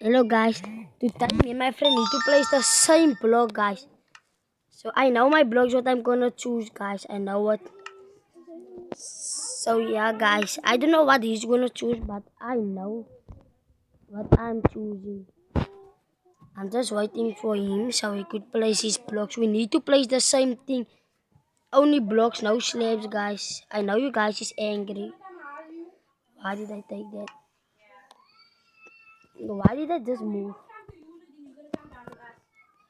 Hello guys, today me and my friend need to place the same block guys. So I know my blocks what I'm gonna choose guys. I know what. So yeah guys, I don't know what he's gonna choose but I know what I'm choosing. I'm just waiting for him so he could place his blocks. We need to place the same thing. Only blocks, no slabs guys. I know you guys is angry. Why did I take that? Why did I just move?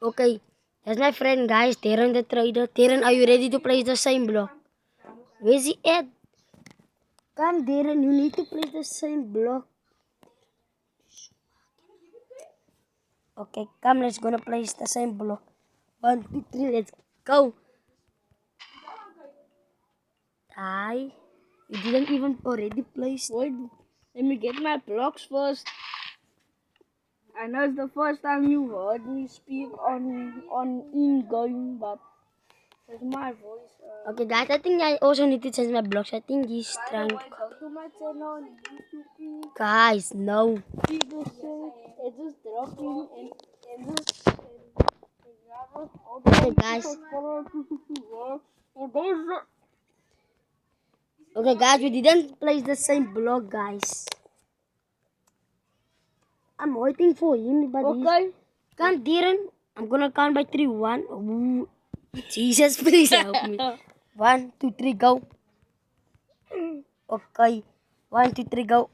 Okay, that's my friend guys, Darren the trader. Darren, are you ready to place the same block? Where's he at? Come Darren, you need to place the same block. Okay, come let's gonna place the same block. 1, 2, 3, let's go. Die. You didn't even already place. Wait, let me get my blocks first. I know it's the first time you heard me speak on in-game, but it's my voice. Okay guys, I think I also need to change my blocks. I think he's By the trying way, go to my channel on YouTube. Guys, no. People say it's just dropping and just Okay guys. Okay guys, we didn't place the same block guys. I'm waiting for him, but Okay. can't Darren. I'm gonna count by 3. 1. Ooh. Jesus, please help me. 1, 2, 3, go. Okay. 1, 2, 3, go.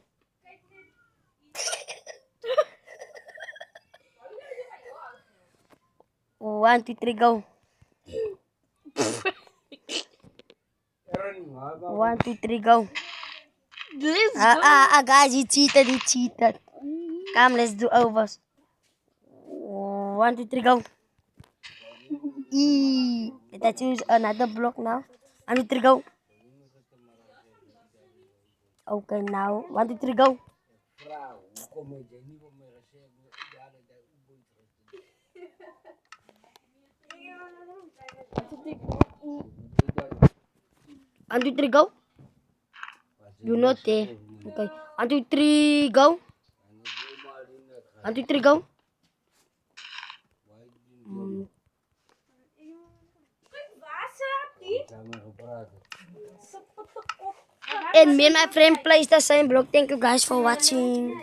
One, two, three, go. 1, 2, 3, go. Guys, he cheated. Come, let's do overs. 1, 2, 3, go. Let's choose another block now. 1, 2, 3, go. Okay, now 1, 2, 3, go. One, two, three, go. You not there. Okay. 1, 2, 3, go. 1, 2, 3, go. And me and my friend plays the same block. Thank you guys for watching.